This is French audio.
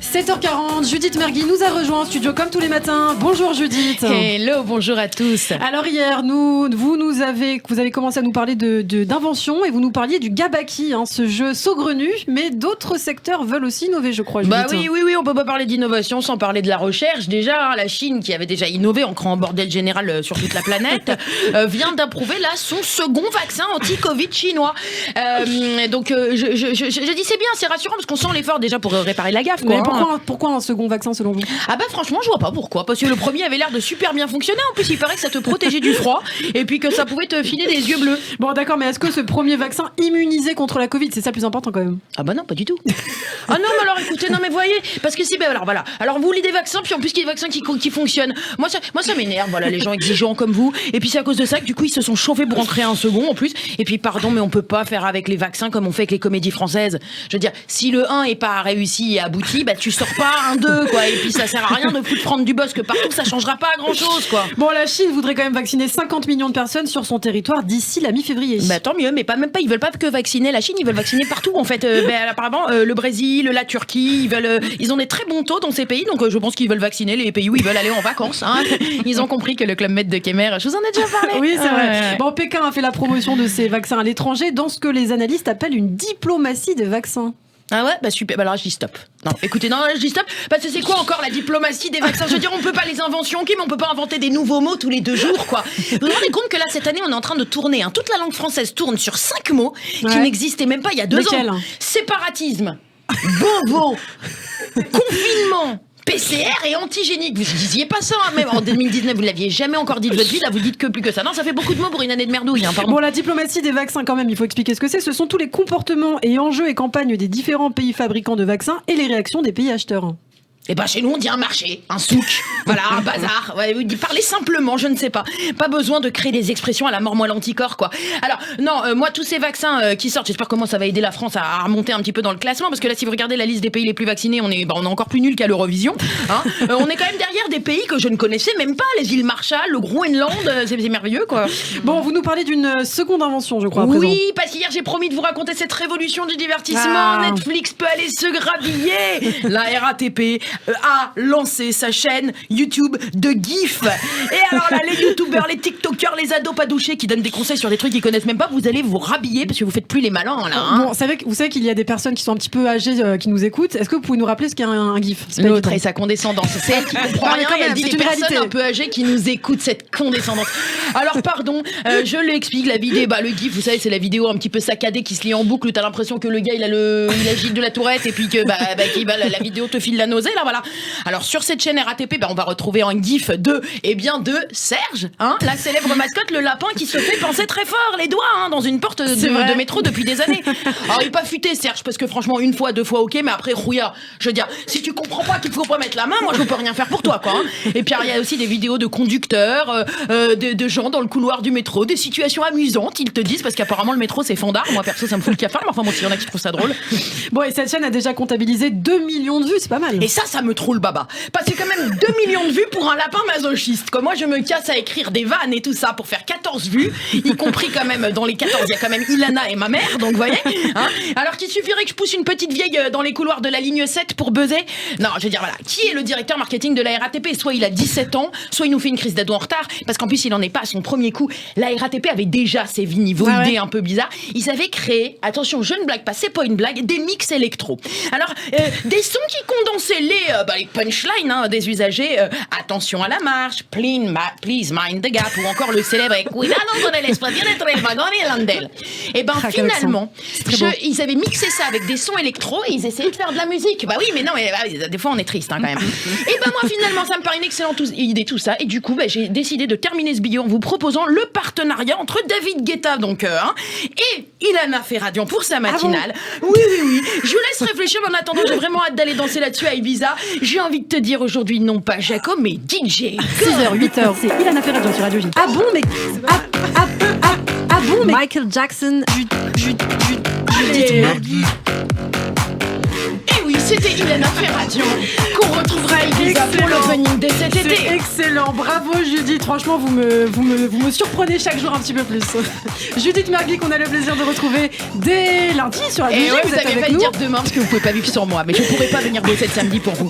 7h40, Judith Mergui nous a rejoint en studio comme tous les matins. Bonjour Judith. Hello, bonjour à tous. Alors hier, vous avez commencé à nous parler d'invention et vous nous parliez du gabaki, ce jeu saugrenu, mais d'autres secteurs veulent aussi innover, je crois, Judith. Bah oui, on peut pas parler d'innovation sans parler de la recherche. Déjà, la Chine, qui avait déjà innové en créant un bordel général sur toute la planète, vient d'approuver là son second vaccin anti-Covid chinois. Donc je dis c'est bien, c'est rassurant parce qu'on sent l'effort déjà pour réparer la gaffe, quoi. Mais pourquoi un second vaccin selon vous ? Ah bah franchement je vois pas pourquoi, parce que le premier avait l'air de super bien fonctionner, en plus il paraît que ça te protégeait du froid et puis que ça pouvait te filer des yeux bleus. Bon d'accord, mais est-ce que ce premier vaccin immunisait contre la Covid ? C'est ça le plus important quand même. Ah bah non, pas du tout. Ah non mais alors écoutez, non mais voyez, parce que si, ben alors voilà, alors vous voulez des vaccins, puis en plus qu'il y a des vaccins qui fonctionnent, moi ça m'énerve, voilà, les gens exigeants comme vous, et puis c'est à cause de ça que du coup ils se sont chauffés pour en créer un second en plus, et puis pardon mais on peut pas faire avec les vaccins comme on fait avec les comédies françaises. Je veux dire, si le 1 est pas réussi et abouti, bah tu sors pas un 2 quoi, et puis ça sert à rien de prendre du buzz que partout, ça changera pas grand chose quoi. Bon, la Chine voudrait quand même vacciner 50 millions de personnes sur son territoire d'ici la mi-février. Bah tant mieux, mais même pas, ils veulent pas que vacciner la Chine, ils veulent vacciner partout en fait. Apparemment le Brésil, la Turquie, ils ont des très bons taux dans ces pays, donc je pense qu'ils veulent vacciner les pays où ils veulent aller en vacances. Ils ont compris que le Club Med de Kemer, je vous en ai déjà parlé. Oui, c'est vrai. Bon, Pékin a fait la promotion de ces vaccins à l'étranger dans ce que les analystes appellent une diplomatie des vaccins. Ah ouais, bah super, bah alors je dis stop. Non, écoutez, je dis stop, parce que c'est quoi encore la diplomatie des vaccins ? Je veux dire, on peut pas les inventions, ok, mais on peut pas inventer des nouveaux mots tous les 2 jours, quoi. Vous vous rendez compte que là, cette année, on est en train de tourner, toute la langue française tourne sur 5 mots qui n'existaient même pas il y a 2 ans. Séparatisme, bobo, confinement, PCR et antigénique. Vous disiez pas ça, même en 2019, vous l'aviez jamais encore dit de votre vie, là vous dites que plus que ça. Non, ça fait beaucoup de mots pour une année de merdouille, pardon. Bon, la diplomatie des vaccins quand même, il faut expliquer ce que c'est. Ce sont tous les comportements et enjeux et campagnes des différents pays fabricants de vaccins et les réactions des pays acheteurs. Eh ben chez nous on dit un marché, un souk, voilà, un bazar. Ouais, parlez simplement, je ne sais pas. Pas besoin de créer des expressions à la mort-moelle anticorps, quoi. Alors non, moi tous ces vaccins qui sortent, j'espère comment ça va aider la France à remonter un petit peu dans le classement, parce que là si vous regardez la liste des pays les plus vaccinés, on est encore plus nul qu'à l'Eurovision. On est quand même derrière des pays que je ne connaissais même pas, les îles Marshall, le Groenland, c'est merveilleux quoi. Bon, vous nous parlez d'une seconde invention, je crois. À présent. Oui, parce qu'hier j'ai promis de vous raconter cette révolution du divertissement. Netflix peut aller se graviller. La RATP a lancé sa chaîne YouTube de GIF. Et alors là, les youtubeurs, les tiktokers, les ados pas douchés qui donnent des conseils sur des trucs qu'ils connaissent même pas, vous allez vous rhabiller parce que vous faites plus les malins là. Bon, vous savez qu'il y a des personnes qui sont un petit peu âgées qui nous écoutent. Est-ce que vous pouvez nous rappeler ce qu'est un GIF ? L'autre et sa condescendance. C'est elle qui comprend rien. Elle dit les personnes un peu âgées qui nous écoutent, cette condescendance. Alors pardon, je l'explique, la vidéo, le GIF, vous savez, c'est la vidéo un petit peu saccadée qui se lit en boucle où t'as l'impression que le gars il a Gilles de la Tourette et puis que la vidéo te file la nausée là, voilà. Alors sur cette chaîne RATP, on va retrouver un GIF de Serge, la célèbre mascotte, le lapin qui se fait penser très fort les doigts dans une porte de métro depuis des années. Alors il est pas futé Serge, parce que franchement 1 fois, 2 fois ok, mais après rouillard. Je veux dire, si tu comprends pas qu'il faut pas mettre la main, moi je peux rien faire pour toi quoi. Et puis il y a aussi des vidéos de conducteurs, de gens dans le couloir du métro, des situations amusantes, ils te disent, parce qu'apparemment le métro c'est fandard. Moi perso ça me fout le cafard, mais enfin bon, s'il y en a qui trouvent ça drôle. Bon, et cette chaîne a déjà comptabilisé 2 millions de vues, c'est pas mal. Et ça me trouve le baba. Parce que quand même 2 millions de vues pour un lapin masochiste. Comme moi je me casse à écrire des vannes et tout ça pour faire 14 vues, y compris quand même dans les 14 il y a quand même Ilana et ma mère, donc vous voyez alors qu'il suffirait que je pousse une petite vieille dans les couloirs de la ligne 7 pour buzzer. Non, je veux dire voilà, qui est le directeur marketing de la RATP ? Soit il a 17 ans, soit il nous fait une crise d'ado en retard, parce qu'en plus il en est pas à son premier coup. La RATP avait déjà ses niveaux idées un peu bizarres. Ils avaient créé, attention je ne blague pas, c'est pas une blague, des mix électro. Alors des sons qui condensaient les punchlines des usagers, attention à la marche, please mind the gap, ou encore le célèbre cuidado con el espacio entre el vagón y el andel. Et finalement, ils avaient mixé ça avec des sons électro et ils essayaient de faire de la musique. Bah oui, mais non, mais des fois on est triste quand même. Et moi finalement ça me paraît une excellente idée tout ça, et du coup j'ai décidé de terminer ce billet en vous proposant le partenariat entre David Guetta et Ilana Ferradian pour sa matinale. Oui, je vous laisse réfléchir, mais en attendant j'ai vraiment hâte d'aller danser là-dessus à Ibiza. J'ai envie de te dire aujourd'hui non pas Jacob mais DJ. 6h, 8h, c'est Ilana Ferradian sur Radio J. Ah bon, mais Michael Jackson, Judith Mergui. Et oui, c'était Ilana Ferradian qu'on retrouvera à Ibiza pour le happening dès cet été. C'est excellent, bravo Judith, franchement vous me surprenez chaque jour un petit peu plus. Judith Mergui qu'on a le plaisir de retrouver dès lundi sur la Et Bougie, ouais, vous vous êtes avez avec pas nous. le dire demain parce que vous pouvez pas vivre sur moi, mais je pourrais pas venir bosser le samedi pour vous.